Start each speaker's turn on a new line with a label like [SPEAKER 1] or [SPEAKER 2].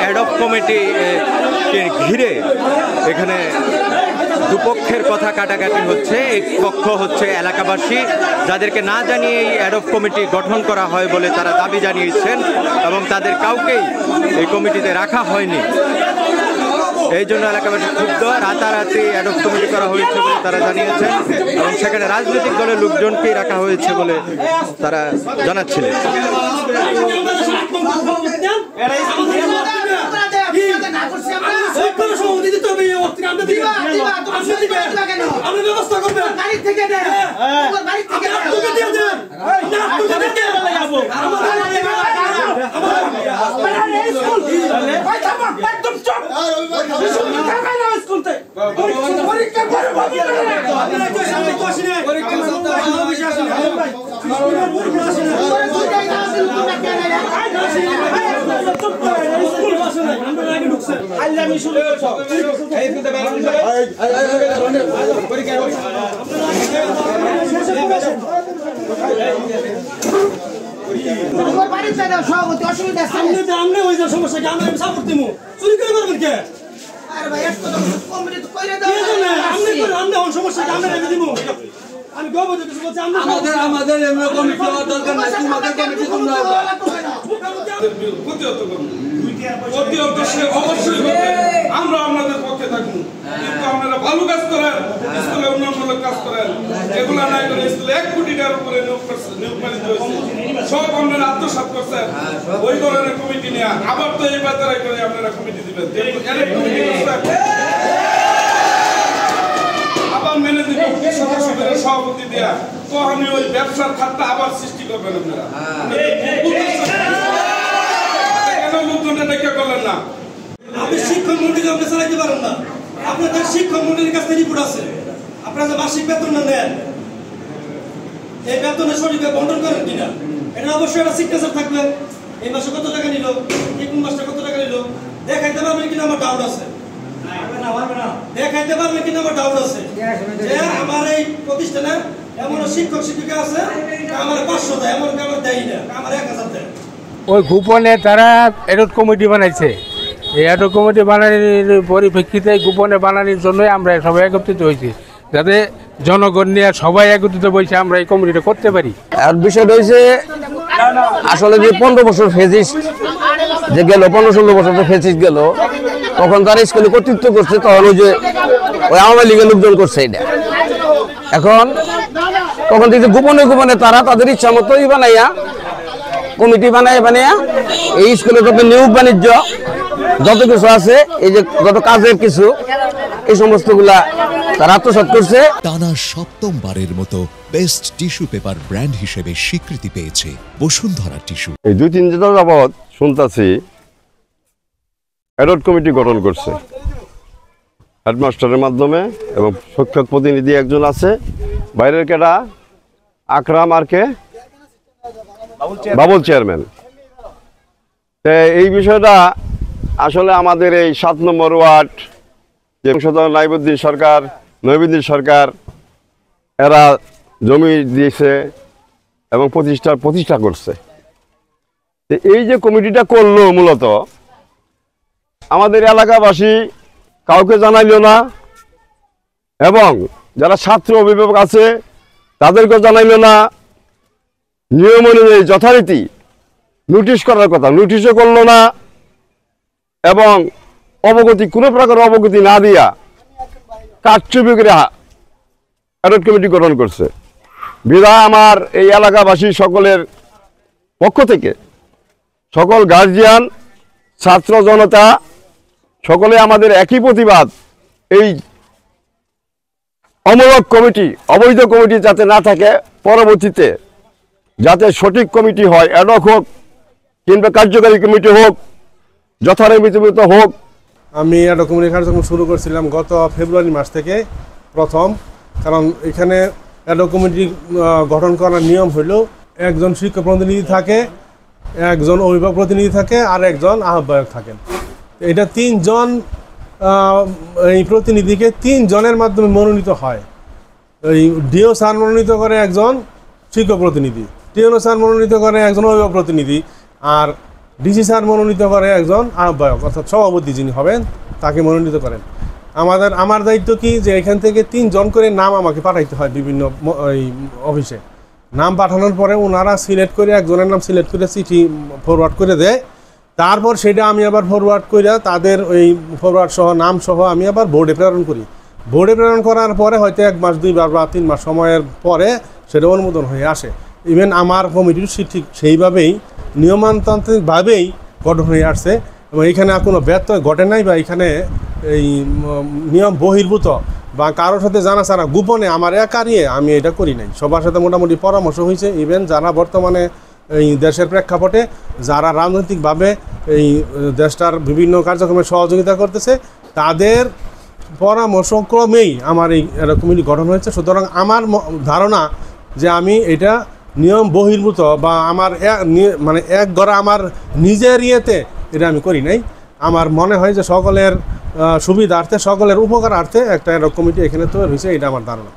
[SPEAKER 1] অ্যাডপ committee ঘিরে এখানে দুপক্ষের কথা কাটাকাটি হচ্ছে। এক পক্ষ হচ্ছে এলাকাবাসী, যাদেরকে না জানিয়ে এই অ্যাডপ কমিটি গঠন করা হয় বলে তারা দাবি জানিয়েছেন এবং তাদের কাউকেই এই কমিটিতে রাখা হয়নি। এই জন্য এলাকাবাসী ক্ষুব্ধ। রাতারাতি অ্যাডপ কমিটি করা হয়েছে বলে তারা জানিয়েছেন এবং সেখানে রাজনৈতিক দলের লোকজনকেই রাখা হয়েছে বলে তারা জানাচ্ছিলেন।
[SPEAKER 2] আমরা আপনাদের পক্ষে থাকবো, কিন্তু আপনারা ভালো কাজ করেন, স্কুলে উন্নয়নমূলক কাজ করেন, এগুলা নাই করে স্কুলে 1 কোটি টাকার উপরে নিয়োগ পালিত হয়েছে, সব আপনারা আত্মসাৎ করছেন। ওই ধরনের কমিটি নিয়ে আবার তো এই বাজারে করে আপনারা কমিটি দিবেন, আবার মেনে দিবেন সদস্যদের সভাপতি দেয়া, কখনই ওই ব্যবসার খাতটা আবার সৃষ্টি করবেন আপনারা। কেন লোকজনটা দেখা করলেন না?
[SPEAKER 3] আপনি শিক্ষক মন্ডলী আপনি চালাইতে পারেন না। আপনাদের শিক্ষক মন্ডলীর কাছে রিপোর্ট আছে, আপনারা যে মাসিক বেতন না নেন, এই বেতনের সঠিকভাবে বন্টন করেন কিনা, এটা অবশ্যই একটা সিগনেচার থাকবে। এই মাসে কত টাকা নিল, এই কোন মাসটা কত টাকা নিল, দেখাইতে পারবেন কিনা আমার ডাউট আছে। দেখাইতে পারবেন কিনা আমার ডাউট আছে যে আমার এই প্রতিষ্ঠানে এমন শিক্ষক শিক্ষিকা আছে আমার 500 দেয়, এমন আমার দেয় না, আমার 1000 দেয়।
[SPEAKER 4] ওই গোপনে তারা অ্যাডপ কমিটি বানাইছে। এই অ্যাডপ কমিটি বানানোর পরিপ্রেক্ষিতে গোপনে বানানোর জন্যই আমরা সবাই একত্রিত হয়েছি, যাতে জনগণ নিয়ে সবাই একত্রিত বসে আমরা এই কমিটিটা করতে পারি।
[SPEAKER 5] আর বিষয়টা হয়েছে আসলে যে 15 বছর ফেজিস্ট যে গেল, 15-16 বছর ফেজিস্ট গেল, তখন তারা স্কুলে কর্তৃত্ব করছে, তখন ওই আওয়ামী লীগের লোকজন করছে এটা। এখন তখন থেকে গোপনে গোপনে তারা তাদের ইচ্ছা মতোই বানাইয়া কমিটি বানাইয়া এই স্কুলে যত নিয়োগ বাণিজ্য যত কিছু আছে, এই যে যত কাজের কিছু, এই সমস্তগুলা তারা আত্মসাৎ করছে।
[SPEAKER 6] টানা 7মবারের মতো বেস্ট টিস্যু পেপার ব্র্যান্ড হিসেবে স্বীকৃতি পেয়েছে বসুন্ধরা টিস্যু।
[SPEAKER 7] এই 2-3 দিন যাবৎ শুনতেছি অ্যাডপ কমিটি গঠন করছে হেডমাস্টারের মাধ্যমে, এবং শিক্ষক প্রতিনিধি একজন আছে, বাইরের কেডা আকরাম আর কে বাবুল চেয়ারম্যান। এই বিষয়টা আসলে আমাদের এই 7 নম্বর ওয়ার্ড যে নাইবুদ্দিন সরকার, নবীদ্দিন সরকার, এরা জমি দিয়েছে এবং প্রতিষ্ঠা করছে। এই যে কমিটিটা করলো, মূলত আমাদের এলাকাবাসী কাউকে জানাইল না, এবং যারা ছাত্র অভিভাবক আছে তাদেরকেও জানাইল না। নিয়ম অনুযায়ী যথারীতি নোটিশ করার কথা, নোটিশও করলো না, এবং কোনো প্রকার অবগতি না দিয়া কারচুপি করে অ্যাডপ কমিটি গঠন করছে। বিধায় আমার এই এলাকাবাসী সকলের পক্ষ থেকে সকল গার্জিয়ান, ছাত্র জনতা সকলে আমাদের একই প্রতিবাদ, এই অমূলক কমিটি, অবৈধ কমিটি যাতে না থাকে, পরবর্তীতে যাতে সঠিক কমিটি হয়, অ্যাডক হোক কিংবা কার্যকারী কমিটি হোক, যথারীতি হোক।
[SPEAKER 8] আমি অ্যাডপ কমিটির কার্যক্রম শুরু করেছিলাম গত ফেব্রুয়ারি মাস থেকে প্রথম। কারণ এখানে অ্যাডপ কমিটি গঠন করার নিয়ম হলো একজন শিক্ষক প্রতিনিধি থাকে, একজন অভিভাবক প্রতিনিধি থাকে, আর একজন আহ্বায়ক থাকেন। এটা 3 জন এই প্রতিনিধিকে 3 জনের মাধ্যমে মনোনীত হয়। এই ডিও স্যার মনোনীত করে একজন শিক্ষক প্রতিনিধি, টিএনও স্যার মনোনীত করে একজন অভিভাবক প্রতিনিধি, আর ডিসি স্যার মনোনীত করে একজন আহ্বায়ক অর্থাৎ সভাপতি যিনি হবেন তাকে মনোনীত করেন। আমার দায়িত্ব কি যে এখান থেকে 3 জন করে নাম আমাকে পাঠাইতে হয় বিভিন্ন অফিসে। নাম পাঠানোর পরে ওনারা সিলেক্ট করে একজনের নাম সিলেক্ট করে চিঠি ফরওয়ার্ড করে দেয়। তারপর সেটা আমি আবার ফরওয়ার্ড করে তাদের ওই ফরওয়ার্ড সহ নাম সহ আমি আবার বোর্ডে প্রেরণ করি। বোর্ডে প্রেরণ করার পরে হয়তো 1 মাস 2 বার বা 3 মাস সময়ের পরে সেটা অনুমোদন হয়ে আসে। ইভেন আমার কমিটির ঠিক সেইভাবেই নিয়মতান্ত্রিকভাবেই গঠন হয়ে আসছে এবং এখানে কোনো ব্যত্যয় ঘটে নাই বা এখানে এই নিয়ম বহির্ভূত বা কারোর সাথে জানা ছাড়া গোপনে আমার একারিয়ে আমি এটা করি নাই। সবার সাথে মোটামুটি পরামর্শ হয়েছে। ইভেন যারা বর্তমানে এই দেশের প্রেক্ষাপটে যারা রাজনৈতিকভাবে এই দেশটার বিভিন্ন কার্যক্রমে সহযোগিতা করতেছে তাদের পরামর্শক্রমেই আমার এই কমিটি গঠন হয়েছে। সুতরাং আমার ধারণা যে আমি এটা নিয়ম বহির্ভূত বা আমার মানে এক গড়া আমার নিজের ইয়েতে এটা আমি করি নাই। আমার মনে হয় যে সকলের সুবিধার্থে সকলের উপকারার্থে একটা কমিটি এখানে তৈরি হয়েছে, এটা আমার ধারণা।